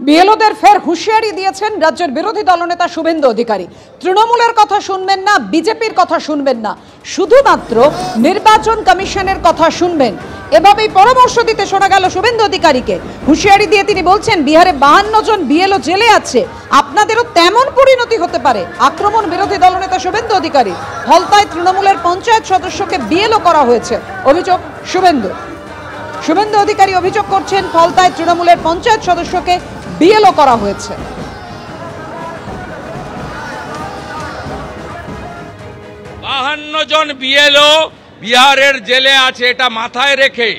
বিএলওদের ফের হুঁশিয়ারি দিয়েছেন রাজ্যের বিরোধী দলনেতা শুভেন্দু অধিকারী। তৃণমূলের কথা শুনবেন না, বিজেপির কথা শুনবেন না, শুধুমাত্র নির্বাচন কমিশনের কথা শুনবেন, এভাবেই পরামর্শ দিতে শোনা গেল শুভেন্দু অধিকারীকে। হুঁশিয়ারি দিয়ে তিনি বলছেন, বিহারে 52 জন বিএলও জেলে আছে, আপনাদেরও তেমন পরিণতি হতে পারে। আক্রমণ বিরোধী দলনেতা শুভেন্দু অধিকারী। ফলতায় তৃণমূলের পঞ্চায়েত সদস্যকে বিএলও করা হয়েছে, অভিযোগ শুভেন্দু অধিকারী অভিযোগ করছেন, ফলতায় তৃণমূলের পঞ্চায়েত সদস্যকে বিএলও করা হয়েছে। 52 জন বিএলও বিহারের জেলে আছে, এটা মাথায় রেখে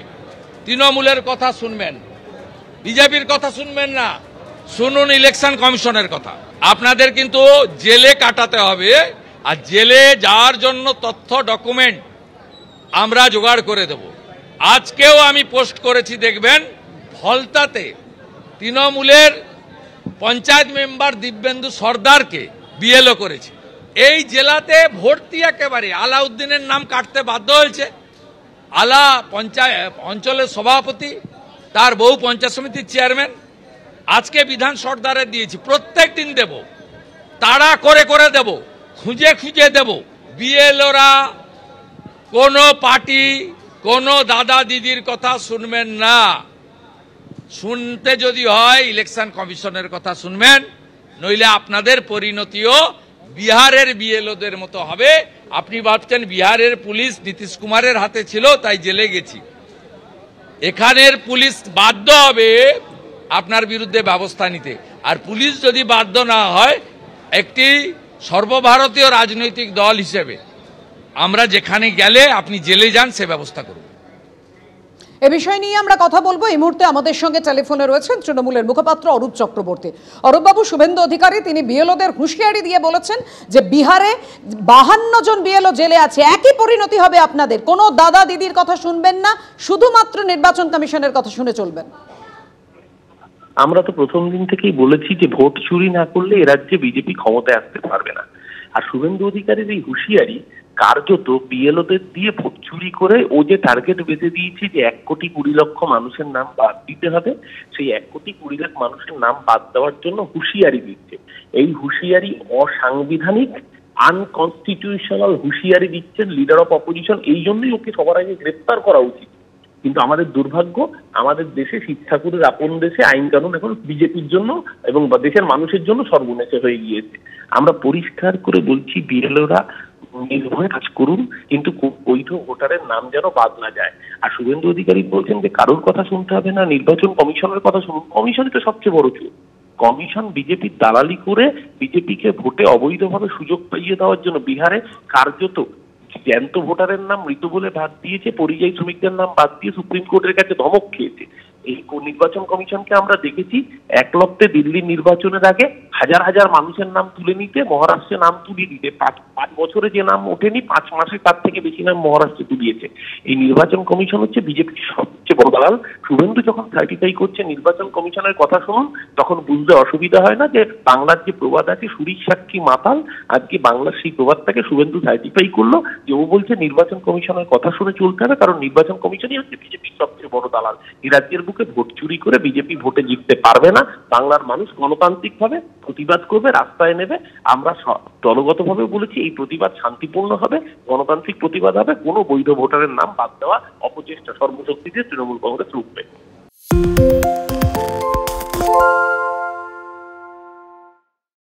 তৃণমূলের কথা শুনবেন, বিজেপির কথা শুনবেন না। শুনুন ইলেকশন কমিশনের কথা। আপনাদের কিন্তু জেলে কাটাতে হবে, আর জেলে যাওয়ার জন্য তথ্য ডকুমেন্ট আমরা জোগাড় করে দেব। আজকেও আমি পোস্ট করেছি, দেখবেন ফলতাতে তৃণমূলের পঞ্চায়েত মেম্বার দিব্যেন্দু সর্দারকে বিএলও করেছে। এই জেলাতে ভর্তি একেবারে আলাউদ্দিনের নাম কাটতে বাধ্য হয়েছে। আলা পঞ্চায়েত অঞ্চলের সভাপতি, তার বউ পঞ্চায়েত সমিতির চেয়ারম্যান। আজকে বিধান সর্দারে দিয়েছি, প্রত্যেক দিন দেব, তাড়া করে করে দেব, খুঁজে খুঁজে দেব। বিএলওরা কোনো পার্টি, কোনো দাদা দিদির কথা শুনবেন না। শুনতে যদি হয় ইলেকশন কমিশনের কথা শুনবেন, নইলে আপনাদের পরিণতিও বিহারের বিএলওদের মতো হবে। আপনি ভাবছেন বিহারের পুলিশ নীতিশ কুমারের হাতে ছিল তাই জেলে গেছি। এখানের পুলিশ বাধ্য হবে আপনার বিরুদ্ধে ব্যবস্থা নিতে। আর পুলিশ যদি বাধ্য না হয়, একটি সর্বভারতীয় রাজনৈতিক দল হিসেবে আমরা যেখানে গেলে আপনি জেলে যান সে ব্যবস্থা করব। এ বিষয় নিয়ে আমরা কথা বলবো। এই মুহূর্তে আমাদের সঙ্গে টেলিফোনে রয়েছেন তৃণমূলের মুখপাত্র অরূপ চক্রবর্তী। অরূপবাবু, শুভেন্দু অধিকারী তিনি বিএলওদের হুঁশিয়ারি দিয়ে বলেছেন যে বিহারে 52 জন বিএলও জেলে আছে, একই পরিণতি হবে আপনাদের। কোনো দাদা দিদির কথা শুনবেন না, শুধুমাত্র নির্বাচন কমিশনের কথা শুনে চলবেন। আমরা তো প্রথম দিন থেকেই বলেছি যে ভোট চুরি না করলে এ রাজ্যে বিজেপি ক্ষমতায় আসতে পারবে না। আর শুভেন্দু অধিকারীর এই হুঁশিয়ারি কার্যত বিএলওদের দিয়ে ভোট চুরি করে ও যে টার্গেট বেঁধে দিয়েছে যে 1,20,00,000 মানুষের নাম বাদ দিতে হবে, সেই 1,20,00,000 মানুষের নাম বাদ দেওয়ার জন্য হুঁশিয়ারি দিচ্ছে। এই হুঁশিয়ারি অসাংবিধানিক, আনকনস্টিটিউশনাল হুঁশিয়ারি দিচ্ছেন লিডার অফ অপোজিশন। এই জন্যই ওকে সবার আগে গ্রেপ্তার করা উচিত। কিন্তু আমাদের দুর্ভাগ্য, আমাদের দেশে শিব ঠাকুরের আপন দেশে আইন কানুন এখন বিজেপির জন্য এবং দেশের মানুষের জন্য সর্বনেশে হয়ে গিয়েছে। আমরা পরিষ্কার করে বলছি, বিএলওরা নির্ভয়ে কাজ করুন, কিন্তু বৈধ ভোটারের নাম যেন বাদ না যায়। আর শুভেন্দু অধিকারী বলছেন যে কারোর কথা শুনতে হবে না, নির্বাচন কমিশনের কথা শুনুন। কমিশনই তো সবচেয়ে বড় চোর। কমিশন বিজেপির দালালি করে বিজেপিকে ভোটে অবৈধভাবে সুযোগ পাইয়ে দেওয়ার জন্য বিহারে কার্যত জ্যান্ত ভোটারের নাম মৃত বলে বাদ দিয়েছে, পরিযায়ী শ্রমিকদের নাম বাদ দিয়ে সুপ্রিম কোর্টের কাছে ধমক খেয়েছে। এই নির্বাচন কমিশনকে আমরা দেখেছি এক লপ্তে দিল্লির নির্বাচনের আগে হাজার হাজার মানুষের নাম তুলে নিতে, মহারাষ্ট্রে নাম তুলিয়ে দিতে। 5 বছরে যে নাম ওঠেনি, 5 মাসে তার থেকে বেশি নাম মহারাষ্ট্রে তুলিয়েছে। এই নির্বাচন কমিশন হচ্ছে বিজেপির সবচেয়ে বড় দালাল। শুভেন্দু যখন সার্টিফাই করছে নির্বাচন কমিশনের কথা শুনুন, তখন বুঝতে অসুবিধা হয় না যে বাংলার যে প্রবাদ আছে, সুরির সাক্ষী মাতাল, আজকে বাংলার সেই প্রবাদটাকে শুভেন্দু সার্টিফাই করলো যে ও বলছে নির্বাচন কমিশনের কথা শুনে চলতে হবে, কারণ নির্বাচন কমিশনই হচ্ছে বিজেপির সবচেয়ে বড় দালাল। এই রাজ্যের বুকে ভোট চুরি করে বিজেপি ভোটে জিততে পারবে না। বাংলার মানুষ গণতান্ত্রিক ভাবে প্রতিবাদ করবে, রাস্তায় নেবে। আমরা দলগতভাবে বলেছি এই প্রতিবাদ শান্তিপূর্ণ হবে, গণতান্ত্রিক প্রতিবাদ হবে। কোনো বৈধ ভোটারের নাম বাদ দেওয়া অপচেষ্টা সর্বশক্তি দিয়ে তৃণমূল কংগ্রেস রুখবে।